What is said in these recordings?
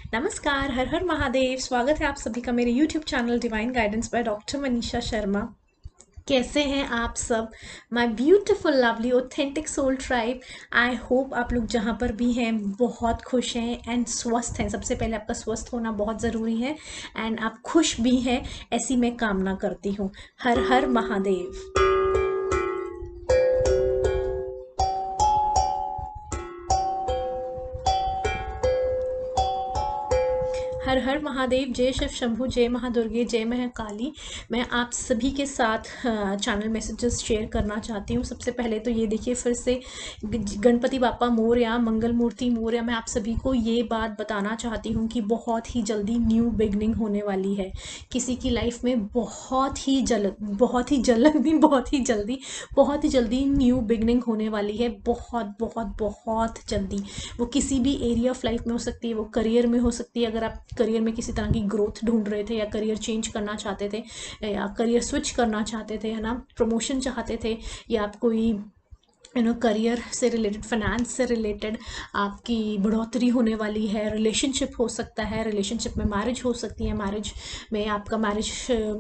नमस्कार, हर हर महादेव। स्वागत है आप सभी का मेरे YouTube channel divine guidance by doctor Manisha Sharma. कैसे हैं आप सब, my beautiful lovely authentic soul tribe. I hope आप लोग जहाँ पर भी हैं बहुत खुश हैं एंड स्वस्थ हैं। सबसे पहले आपका स्वस्थ होना बहुत ज़रूरी है एंड आप खुश भी हैं, ऐसी मैं कामना करती हूँ। हर हर महादेव। हर हर महादेव। जय शिव शंभु, जय महादुर्गे, जय महाकाली। मैं आप सभी के साथ चैनल मैसेजेस शेयर करना चाहती हूँ। सबसे पहले तो ये देखिए, फिर से गणपति बापा मोरया, मंगल मूर्ति मोरया। मैं आप सभी को ये बात बताना चाहती हूँ कि बहुत ही जल्दी न्यू बिगनिंग होने वाली है किसी की लाइफ में। बहुत ही जल्दी न्यू बिगनिंग होने वाली है। बहुत जल्दी। वो किसी भी एरिया ऑफ लाइफ में हो सकती है, वो करियर में हो सकती है। अगर आप करियर में किसी तरह की ग्रोथ ढूंढ रहे थे या करियर चेंज करना चाहते थे या करियर स्विच करना चाहते थे, है ना, प्रमोशन चाहते थे, या आप कोई करियर से रिलेटेड, फाइनेंस से रिलेटेड आपकी बढ़ोतरी होने वाली है। रिलेशनशिप हो सकता है, रिलेशनशिप में मैरिज हो सकती है, मैरिज में आपका मैरिज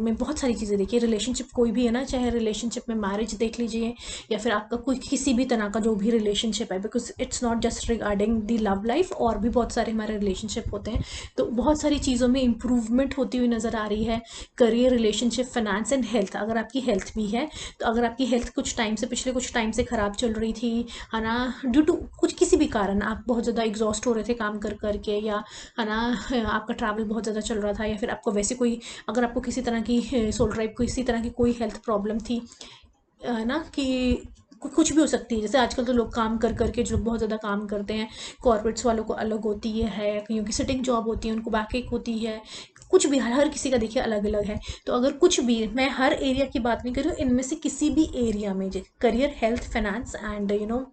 में बहुत सारी चीज़ें देखिए। रिलेशनशिप कोई भी है ना, चाहे रिलेशनशिप में मैरिज देख लीजिए या फिर आपका कोई किसी भी तरह का जो भी रिलेशनशिप है, because it's not just regarding the love life, और भी बहुत सारे हमारे रिलेशनशिप होते हैं। तो बहुत सारी चीज़ों में इंप्रूवमेंट होती हुई नज़र आ रही है। Career, relationship, finance and health. अगर आपकी हेल्थ भी है, तो अगर आपकी हेल्थ पिछले कुछ टाइम से ख़राब चल रही थी, है ना, ड्यू टू कुछ किसी भी कारण आप बहुत ज़्यादा एग्जॉस्ट हो रहे थे काम कर करके, या है ना आपका ट्रैवल बहुत ज़्यादा चल रहा था, या फिर आपको वैसे कोई, अगर आपको किसी तरह की सोल ड्राइव किसी तरह की कोई हेल्थ प्रॉब्लम थी, है ना, कि कुछ भी हो सकती है। जैसे आजकल तो लोग काम कर करके, जो लोग बहुत ज़्यादा काम करते हैं, कॉर्पोरेट्स वालों को अलग होती है, कईयों की सिटिंग जॉब होती है, उनको बैकएक होती है, कुछ भी, हर किसी का देखिए अलग अलग है। तो अगर कुछ भी, मैं हर एरिया की बात नहीं कर रही हूँ, इनमें से किसी भी एरिया में, career, health, finance and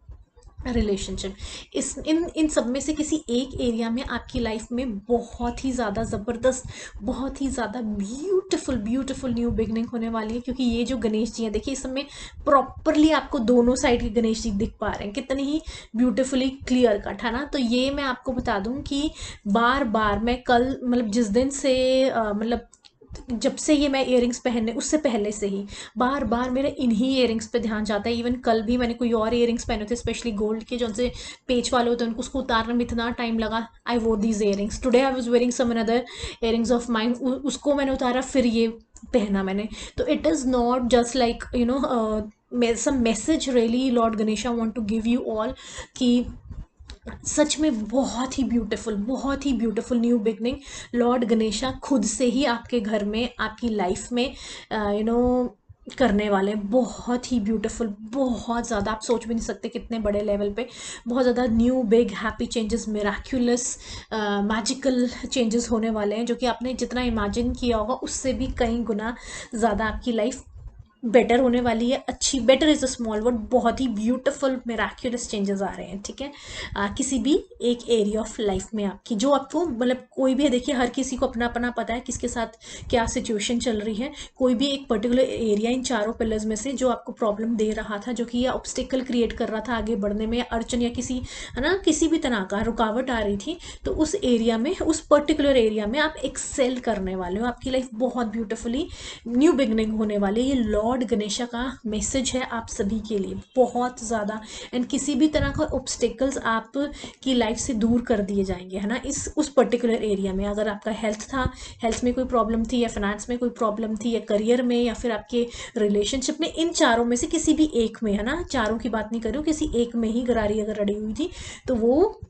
relationship, इस इन सब में से किसी एक एरिया में आपकी लाइफ में बहुत ही ज़्यादा ज़बरदस्त, बहुत ही ज़्यादा ब्यूटीफुल न्यू बिगनिंग होने वाली है। क्योंकि ये जो गणेश जी हैं, देखिए इस समय प्रॉपरली आपको दोनों साइड के गणेश जी दिख पा रहे हैं, कितनी ही ब्यूटीफुली क्लियर कट, है ना। तो ये मैं आपको बता दूं कि बार बार मैं कल, मतलब जिस दिन से मतलब जब से ये मैं इयरिंग्स पहनने, उससे पहले से ही बार बार मेरे इन्हीं इयरिंग्स पे ध्यान जाता है। इवन कल भी मैंने कोई और इयरिंग्स पहने थे, स्पेशली गोल्ड के, जो उनसे पेच वाले होते हैं, उनको उसको उतारने में इतना टाइम लगा। I wore these earrings today, I was wearing some another earrings of mine, उसको मैंने उतारा, फिर ये पहना मैंने। तो it is not just like some message really Lord Ganesha want to give you all, कि सच में बहुत ही beautiful new beginning lord Ganesha खुद से ही आपके घर में, आपकी लाइफ में करने वाले हैं। बहुत ही ब्यूटीफुल, बहुत ज़्यादा, आप सोच भी नहीं सकते कितने बड़े लेवल पे बहुत ज़्यादा new big happy changes, miraculous magical changes होने वाले हैं, जो कि आपने जितना इमेजिन किया होगा उससे भी कई गुना ज़्यादा आपकी लाइफ बेटर होने वाली है। अच्छी, better is a small word, बहुत ही ब्यूटीफुल मिराक्यूलस चेंजेस आ रहे हैं, ठीक है। किसी भी एक एरिया ऑफ लाइफ में आपकी, जो आपको, मतलब कोई भी है, देखिए हर किसी को अपना अपना पता है किसके साथ क्या सिचुएशन चल रही है। कोई भी एक पर्टिकुलर एरिया इन चारों पिलर्स में से जो आपको प्रॉब्लम दे रहा था, जो कि ये ऑब्स्टिकल क्रिएट कर रहा था आगे बढ़ने में, या अड़चन, या किसी, है ना, किसी भी तरह का रुकावट आ रही थी, तो उस एरिया में, उस पर्टिकुलर एरिया में आप एक्सेल करने वाले हो। आपकी लाइफ बहुत ब्यूटीफुली न्यू बिगनिंग होने वाली है। ये लॉर्ड गणेशा का मैसेज है आप सभी के लिए, बहुत ज़्यादा। एंड किसी भी तरह का ऑब्स्टिकल्स आप की लाइफ से दूर कर दिए जाएंगे, है ना, इस उस पर्टिकुलर एरिया में। अगर आपका हेल्थ था, हेल्थ में कोई प्रॉब्लम थी, या फाइनेंस में कोई प्रॉब्लम थी, या करियर में, या फिर आपके रिलेशनशिप में, इन चारों में से किसी भी एक में, है ना, चारों की बात नहीं कर रही हूँ, किसी एक में ही गरारी अगर रड़ी हुई थी, तो वो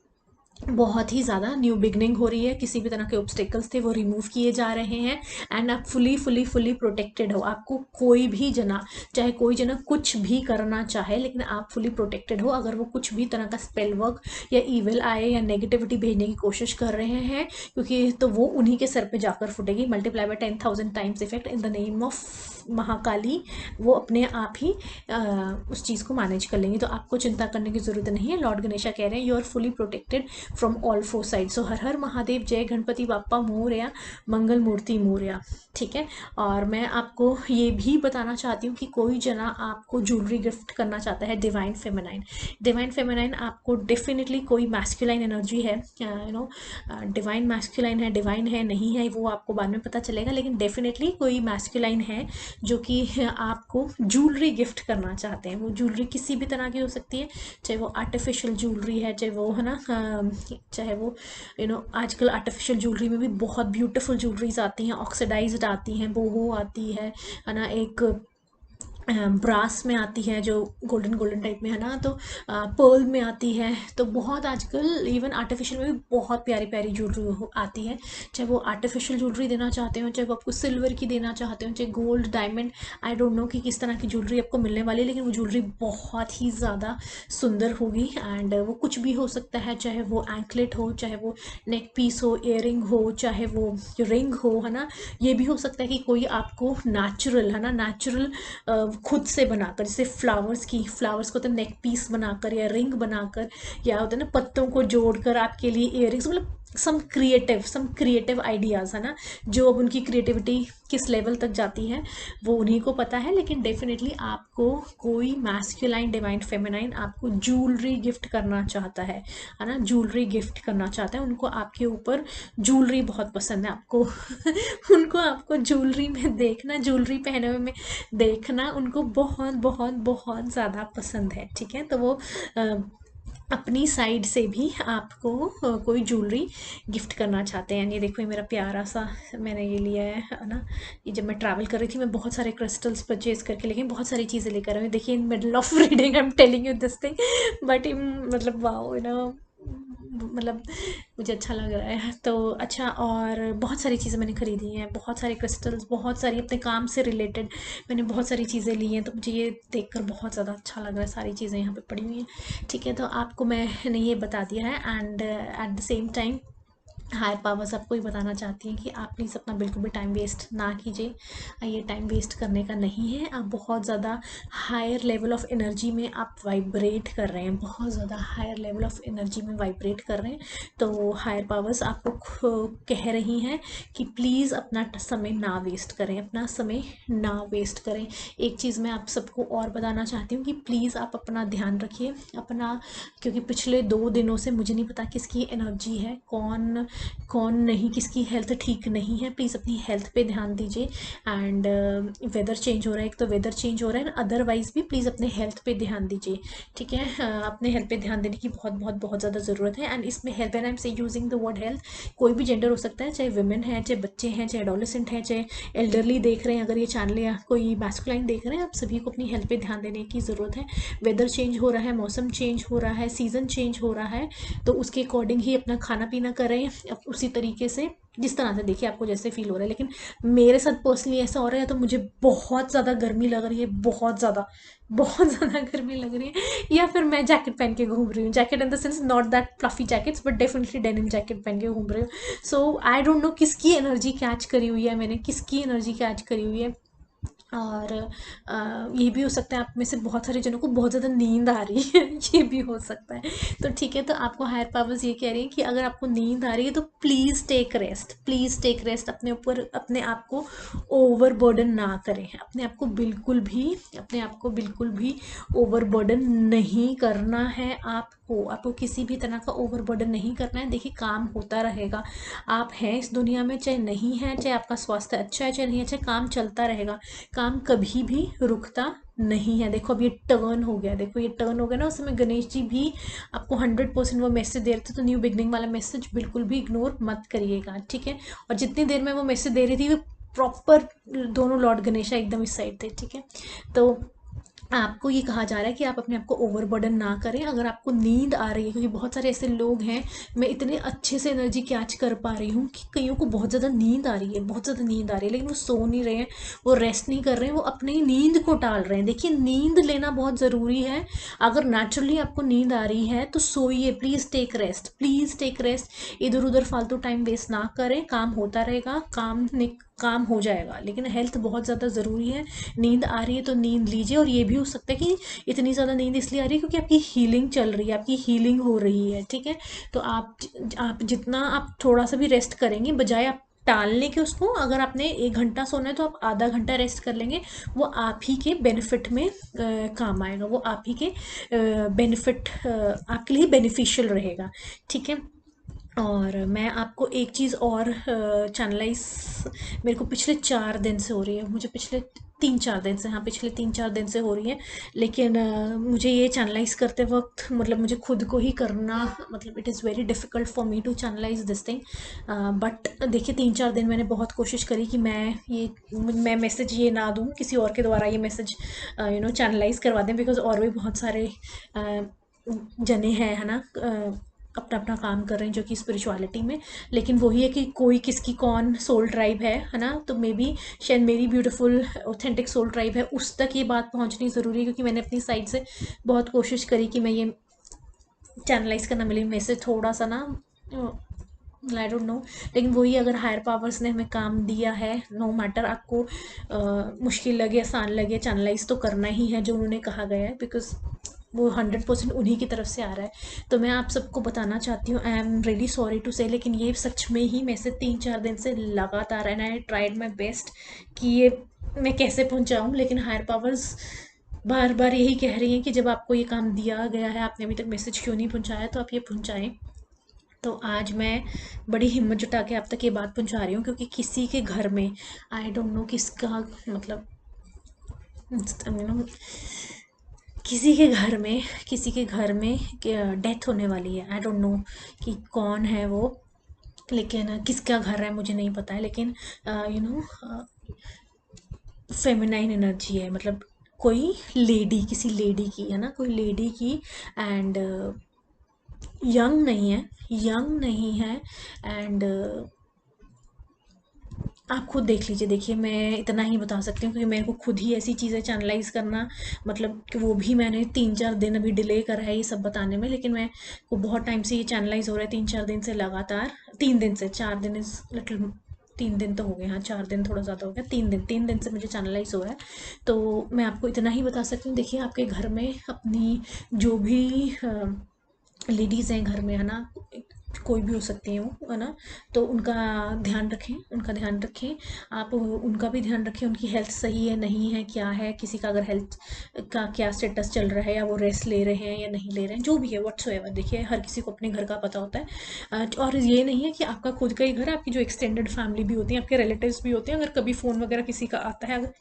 बहुत ही ज़्यादा न्यू बिगनिंग हो रही है। किसी भी तरह के ऑब्स्टिकल्स थे वो रिमूव किए जा रहे हैं, एंड आप फुली प्रोटेक्टेड हो। आपको कोई भी जना, चाहे कोई जना कुछ भी करना चाहे, लेकिन आप फुली प्रोटेक्टेड हो। अगर वो कुछ भी तरह का स्पेल वर्क या ईविल आए या नेगेटिविटी भेजने की कोशिश कर रहे हैं, क्योंकि तो वो उन्हीं के सर पे जाकर फुटेगी, multiply by 10,000 times effect in the name of Mahakali वो अपने आप ही उस चीज़ को मैनेज कर लेंगे। तो आपको चिंता करने की ज़रूरत नहीं है। लॉर्ड गणेशा कह रहे हैं you are fully protected from all four side. So हर हर महादेव, जय गणपति बाप्पा मोरया, मंगल मूर्ति मोरया। ठीक है। और मैं आपको ये भी बताना चाहती हूँ कि कोई जना आपको ज्वेलरी गिफ्ट करना चाहता है डिवाइन फेमिनाइन। डिवाइन फेमिनाइन आपको डेफिनेटली कोई मैस्कुलाइन एनर्जी है, डिवाइन मैस्कुलाइन है, डिवाइन है नहीं है वो आपको बाद में पता चलेगा, लेकिन डेफिनेटली कोई मैस्कुलाइन है जो कि आपको ज्वेलरी गिफ्ट करना चाहते हैं। वो ज्वेलरी किसी भी तरह की हो सकती है, चाहे वो आर्टिफिशियल ज्वेलरी है, चाहे वो है ना, चाहे वो आजकल आर्टिफिशियल ज्वेलरी में भी बहुत ब्यूटीफुल ज्वेलरीज आती हैं, ऑक्सीडाइज्ड आती हैं, बोहो आती है ना, एक ब्रास में आती है जो गोल्डन गोल्डन टाइप में है ना, तो पर्ल में आती है। तो बहुत आजकल इवन आर्टिफिशियल में भी बहुत प्यारी प्यारी ज्वेलरी आती है। चाहे वो आर्टिफिशियल ज्वेलरी देना चाहते हो, चाहे वो आपको सिल्वर की देना चाहते हो, चाहे gold, diamond, I don't know कि किस तरह की ज्वेलरी आपको मिलने वाली है, लेकिन वो ज्वेलरी बहुत ही ज़्यादा सुंदर होगी। एंड वो कुछ भी हो सकता है, चाहे वो एंकलेट हो, चाहे वो नेक पीस हो, इयरिंग हो, चाहे वो रिंग हो, है ना। ये भी हो सकता है कि कोई आपको नेचुरल, है ना, नेचुरल खुद से बनाकर, जैसे फ्लावर्स को तो नेक पीस बनाकर या रिंग बनाकर, या होता है ना पत्तों को जोड़कर आपके लिए इयरिंग्स, मतलब सम क्रिएटिव आइडियाज़, है ना। जो अब उनकी क्रिएटिविटी किस लेवल तक जाती है वो उन्हीं को पता है, लेकिन डेफिनेटली आपको कोई मैस्कुलाइन, डिवाइन फेमिनाइन आपको ज्वेलरी गिफ्ट करना चाहता है ना, ज्वेलरी गिफ्ट करना चाहता है। उनको आपके ऊपर ज्वेलरी बहुत पसंद है आपको उनको आपको ज्वेलरी में देखना, ज्वेलरी पहने हुए में देखना उनको बहुत बहुत बहुत ज़्यादा पसंद है। ठीक है। तो वो अपनी साइड से भी आपको कोई ज्वेलरी गिफ्ट करना चाहते हैं। ये देखो, ये मेरा प्यारा सा मैंने ये लिया है ना। ये जब मैं ट्रैवल कर रही थी मैं बहुत सारे क्रिस्टल्स परचेज करके, लेकिन बहुत सारी चीज़ें लेकर आई हूँ। देखिए, in middle of reading I am telling you this thing, but मतलब वाओ, मतलब मुझे अच्छा लग रहा है। तो अच्छा, और बहुत सारी चीज़ें मैंने खरीदी हैं, बहुत सारे क्रिस्टल्स, बहुत सारी अपने काम से रिलेटेड मैंने बहुत सारी चीज़ें ली हैं। तो मुझे ये देखकर बहुत ज़्यादा अच्छा लग रहा है, सारी चीज़ें यहाँ पे पड़ी हुई हैं। ठीक है। तो आपको मैंने ये बता दिया है। And at the same time higher powers आपको ये बताना चाहती हैं कि आप प्लीज़ अपना बिल्कुल भी टाइम वेस्ट ना कीजिए। ये टाइम वेस्ट करने का नहीं है। आप बहुत ज़्यादा हायर लेवल ऑफ एनर्जी में आप वाइब्रेट कर रहे हैं, बहुत ज़्यादा हायर लेवल ऑफ एनर्जी में वाइब्रेट कर रहे हैं। तो हायर पावर्स आपको कह रही हैं कि प्लीज़ अपना समय ना वेस्ट करें, अपना समय ना वेस्ट करें। एक चीज़ मैं आप सबको और बताना चाहती हूँ कि प्लीज़ आप अपना ध्यान रखिए अपना, क्योंकि पिछले 2 दिनों से मुझे नहीं पता किसकी एनर्जी है, कौन नहीं, किसकी हेल्थ ठीक नहीं है। प्लीज़ अपनी हेल्थ पे ध्यान दीजिए। एंड वेदर चेंज हो रहा है, एक तो वेदर चेंज हो रहा है, अदरवाइज़ भी प्लीज़ अपने हेल्थ पे ध्यान दीजिए। ठीक है। अपने हेल्थ पे ध्यान देने की बहुत बहुत बहुत ज़्यादा ज़रूरत है। एंड इसमें हेल्थ, एंड आई एम से यूजिंग द वर्ड हेल्थ, कोई भी जेंडर हो सकता है, चाहे वुमेन है, चाहे बच्चे हैं, चाहे एडोलेसेंट हैं, चाहे एल्डरली देख रहे हैं, अगर ये चैनल या कोई मैस्कुलाइन देख रहे हैं, आप सभी को अपनी हेल्थ पे ध्यान देने की ज़रूरत है। वेदर चेंज हो रहा है, मौसम चेंज हो रहा है, सीज़न चेंज हो रहा है, तो उसके अकॉर्डिंग ही अपना खाना पीना करें, उसी तरीके से जिस तरह से देखिए आपको जैसे फील हो रहा है। लेकिन मेरे साथ पर्सनली ऐसा हो रहा है, तो मुझे बहुत ज़्यादा गर्मी लग रही है, बहुत ज़्यादा गर्मी लग रही है, या फिर मैं जैकेट पहन के घूम रही हूँ। Jacket in the sense not that fluffy jackets, but definitely denim jacket पहन के घूम रही हूँ। सो आई डोंट नो किसकी एनर्जी कैच करी हुई है मैंने, किसकी एनर्जी कैच करी हुई है। और ये भी हो सकता है आप में से बहुत सारे जनों को बहुत ज़्यादा नींद आ रही है ये भी हो सकता है। तो ठीक है। तो आपको हायर पावर्स ये कह रही हैं कि अगर आपको नींद आ रही है तो please take rest, please take rest. अपने ऊपर अपने आप को ओवर बर्डन ना करें, अपने आप को बिल्कुल भी ओवर बर्डन नहीं करना है। आपको किसी भी तरह का ओवर बर्डन नहीं करना है। देखिए, काम होता रहेगा, आप हैं इस दुनिया में, चाहे नहीं है, चाहे आपका स्वास्थ्य अच्छा है चाहे नहीं अच्छा, काम चलता रहेगा, काम कभी भी रुकता नहीं है। देखो, अब ये टर्न हो गया, देखो ये टर्न हो गया ना। उस समय गणेश जी भी आपको 100% वो मैसेज दे रहे थे, तो न्यू बिगनिंग वाला मैसेज बिल्कुल भी इग्नोर मत करिएगा। ठीक है। और जितनी देर में वो मैसेज दे रही थी वो प्रॉपर दोनों लॉर्ड गणेशा एकदम इस साइड थे। ठीक है। तो आपको ये कहा जा रहा है कि आप अपने आप को ओवरबर्डन ना करें। अगर आपको नींद आ रही है, क्योंकि बहुत सारे ऐसे लोग हैं, मैं इतने अच्छे से एनर्जी कैच कर पा रही हूँ कि कईयों को बहुत ज़्यादा नींद आ रही है, बहुत ज़्यादा नींद आ रही है, लेकिन वो सो नहीं रहे हैं, वो रेस्ट नहीं कर रहे हैं, वो अपनी नींद को टाल रहे हैं। देखिए, नींद लेना बहुत ज़रूरी है। अगर नेचुरली आपको नींद आ रही है तो सोइए, please take rest, please take rest. इधर उधर फालतू टाइम वेस्ट ना करें, काम होता रहेगा, काम काम हो जाएगा, लेकिन हेल्थ बहुत ज़्यादा ज़रूरी है। नींद आ रही है तो नींद लीजिए, और ये भी हो सकता है कि इतनी ज़्यादा नींद इसलिए आ रही है क्योंकि आपकी हीलिंग चल रही है, आपकी हीलिंग हो रही है, ठीक है। तो आप जितना आप थोड़ा सा भी रेस्ट करेंगे, बजाय आप टालने के उसको, अगर आपने 1 घंटा सोना है तो आप आधा घंटा रेस्ट कर लेंगे, वो आप ही के बेनिफिट में काम आएगा, वो आप ही के बेनिफिट आपके लिए बेनिफिशियल रहेगा, ठीक है। और मैं आपको एक चीज़ और चैनलाइज मेरे को पिछले 4 दिन से हो रही है, मुझे पिछले 3-4 दिन से, हाँ पिछले 3-4 दिन से हो रही है, लेकिन मुझे ये चैनलाइज करते वक्त मतलब मुझे खुद को ही करना, मतलब it is very difficult for me to channelize this thing. But देखिए 3-4 दिन मैंने बहुत कोशिश करी कि मैं मैसेज ये ना दूँ किसी और के द्वारा, ये मैसेज चैनलाइज करवा दें, बिकॉज और भी बहुत सारे जने हैं, है ना, अपना अपना काम कर रहे हैं जो कि स्पिरिचुअलिटी में। लेकिन वही है कि कोई किसकी कौन सोल ट्राइब है ना, तो मे बी शायद मेरी ब्यूटीफुल ऑथेंटिक सोल ट्राइब है, उस तक ये बात पहुंचनी ज़रूरी है, क्योंकि मैंने अपनी साइड से बहुत कोशिश करी कि मैं ये चैनलाइज करना, मिले में से थोड़ा सा ना आई डोंट नो, लेकिन वही, अगर हायर पावर्स ने हमें काम दिया है, नो मैटर आपको मुश्किल लगे आसान लगे, चैनलाइज तो करना ही है जो उन्होंने कहा गया है, बिकॉज वो 100% उन्हीं की तरफ से आ रहा है। तो मैं आप सबको बताना चाहती हूँ, I am really sorry to say, लेकिन ये सच में ही मैं से 3-4 दिन से लगातार, and I tried my best कि ये मैं कैसे पहुँचाऊँ, लेकिन हायर पावर्स बार बार यही कह रही हैं कि जब आपको ये काम दिया गया है, आपने अभी तक मैसेज क्यों नहीं पहुँचाया, तो आप ये पहुँचाएँ। तो आज मैं बड़ी हिम्मत जुटा के आप तक ये बात पहुंचा रही हूँ, क्योंकि किसी के घर में, आई डोंट नो किसका, मतलब you know, किसी के घर में डेथ होने वाली है। आई डोंट नो कि कौन है वो, लेकिन किसका घर है मुझे नहीं पता है, लेकिन फेमिनाइन एनर्जी है, मतलब कोई लेडी, किसी लेडी की, है ना, कोई लेडी की, एंड यंग नहीं है, एंड आप खुद देख लीजिए। देखिए मैं इतना ही बता सकती हूँ, क्योंकि मेरे को खुद ही ऐसी चीज़ें चैनलाइज करना, मतलब कि वो भी मैंने 3-4 दिन अभी डिले करा है ये सब बताने में, लेकिन मैं को बहुत टाइम से ये चैनलाइज हो रहा है, 3-4 दिन से लगातार, 3 दिन से, 4 दिन इज लिटिल, 3 दिन तो हो गए, हाँ 4 दिन थोड़ा ज़्यादा हो गया, 3 दिन से मुझे चैनलाइज हो रहा है। तो मैं आपको इतना ही बता सकती हूँ, देखिए आपके घर में अपनी जो भी लेडीज़ हैं घर में, है ना, कोई भी हो सकती हैं वो, है ना, तो उनका ध्यान रखें, आप उनका भी ध्यान रखें, उनकी हेल्थ सही है नहीं है, क्या है, किसी का अगर हेल्थ का क्या स्टेटस चल रहा है, या वो रेस्ट ले रहे हैं या नहीं ले रहे हैं, जो भी है व्हाट्सोएवर, देखिए हर किसी को अपने घर का पता होता है। और ये नहीं है कि आपका खुद का ही घर है, आपकी जो एक्सटेंडेड फैमिली भी होती है, आपके रिलेटिव्स भी होते हैं, अगर कभी फ़ोन वगैरह किसी का आता है, अगर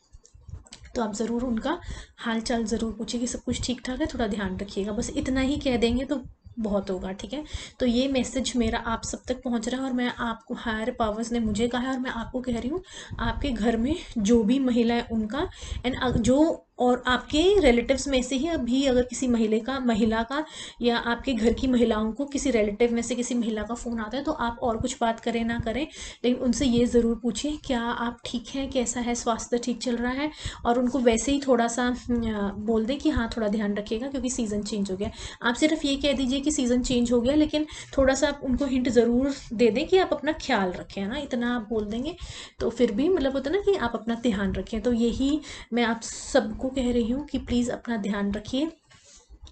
तो आप ज़रूर उनका हाल चाल ज़रूर पूछिए कि सब कुछ ठीक ठाक है, थोड़ा ध्यान रखिएगा, बस इतना ही कह देंगे तो बहुत होगा, ठीक है। तो ये मैसेज मेरा आप सब तक पहुंच रहा है, और मैं आपको, हायर पावर्स ने मुझे कहा है और मैं आपको कह रही हूँ, आपके घर में जो भी महिला है उनका, एंड जो और आपके रिलेटिव्स में से ही अभी अगर किसी महिला का या आपके घर की महिलाओं को किसी रिलेटिव में से किसी महिला का फ़ोन आता है, तो आप और कुछ बात करें ना करें, लेकिन उनसे ये ज़रूर पूछिए क्या आप ठीक हैं, कैसा है, स्वास्थ्य ठीक चल रहा है, और उनको वैसे ही थोड़ा सा बोल दें कि हाँ थोड़ा ध्यान रखिएगा क्योंकि सीज़न चेंज हो गया। आप सिर्फ ये कह दीजिए कि सीज़न चेंज हो गया, लेकिन थोड़ा सा आप उनको हिंट ज़रूर दे दें कि आप अपना ख्याल रखें, है ना, इतना आप बोल देंगे तो फिर भी मतलब होता है ना कि आप अपना ध्यान रखें। तो यही मैं आप सबको कह रही हूँ कि प्लीज़ अपना ध्यान रखिए,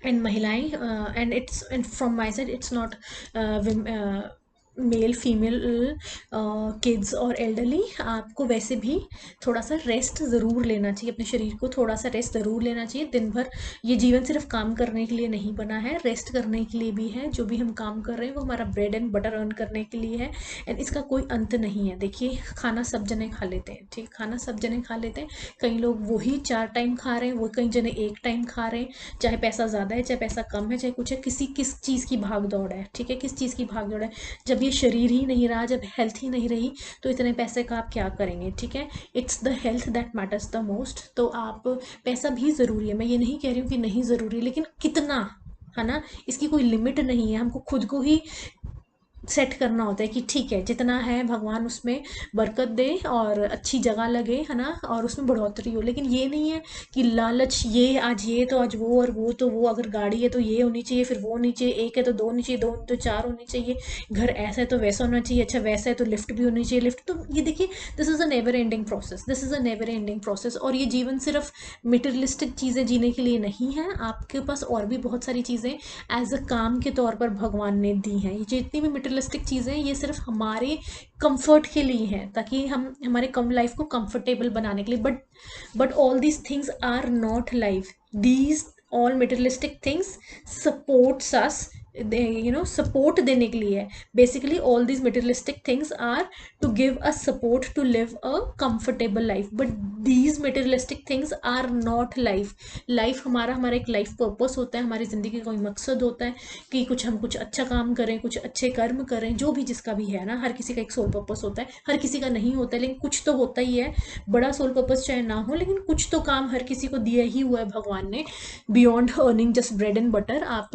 एंड महिलाएं, and it's, and from my side it's not male female, kids और एल्डरली, आपको वैसे भी थोड़ा सा रेस्ट ज़रूर लेना चाहिए, अपने शरीर को थोड़ा सा रेस्ट ज़रूर लेना चाहिए। दिन भर ये जीवन सिर्फ काम करने के लिए नहीं बना है, रेस्ट करने के लिए भी है। जो भी हम काम कर रहे हैं वो हमारा ब्रेड एंड बटर अर्न करने के लिए है, एंड इसका कोई अंत नहीं है। देखिए खाना सब जने खा लेते हैं, ठीक, खाना सब जने खा लेते हैं, कई लोग वही 4 टाइम खा रहे हैं, वो कई जने 1 टाइम खा रहे हैं, चाहे पैसा ज़्यादा है चाहे पैसा कम है चाहे कुछ है, किस चीज़ की भाग दौड़ है, ठीक है, किस चीज़ की भाग दौड़ है। जब ये शरीर ही नहीं रहा, जब हेल्थ ही नहीं रही, तो इतने पैसे का आप क्या करेंगे, ठीक है। It's the health that matters the most. तो आप, पैसा भी ज़रूरी है, मैं ये नहीं कह रही हूँ कि नहीं ज़रूरी, लेकिन कितना, है ना, इसकी कोई लिमिट नहीं है। हमको खुद को ही सेट करना होता है कि ठीक है, जितना है भगवान उसमें बरकत दे और अच्छी जगह लगे, है ना, और उसमें बढ़ोतरी हो। लेकिन ये नहीं है कि लालच, ये आज ये तो आज वो, और वो तो वो, अगर गाड़ी है तो ये होनी चाहिए, फिर वो होनी चाहिए, एक है तो दो होनी चाहिए, दो तो चार होनी चाहिए, घर ऐसा है तो वैसा होना चाहिए, अच्छा वैसा है तो लिफ्ट भी होनी चाहिए, लिफ्ट तो ये देखिए, this is a never ending process, this is a never ending process. और ये जीवन सिर्फ मटेरियलिस्टिक चीज़ें जीने के लिए नहीं है, आपके पास और भी बहुत सारी चीज़ें एज अ काम के तौर पर भगवान ने दी हैं। ये जितनी भी मटेरियलिस्टिक चीज़ें हैं, ये सिर्फ हमारे कंफर्ट के लिए हैं, ताकि हम हमारे कम लाइफ को कंफर्टेबल बनाने के लिए। But all these things are not life, these all materialistic things supports us, support देने के लिए है। Basically all these materialistic things are to give a support to live a comfortable life, but these materialistic things are not life. Life हमारा एक life purpose होता है, हमारी ज़िंदगी का कोई मकसद होता है कि हम कुछ अच्छा काम करें, कुछ अच्छे कर्म करें, जो भी जिसका भी है ना, हर किसी का एक सोल पर्पस होता है, हर किसी का नहीं होता है, लेकिन कुछ तो होता ही है। बड़ा सोल पर्पस चाहे ना हो, लेकिन कुछ तो काम हर किसी को दिया ही हुआ है भगवान ने, beyond earning just bread and butter. आप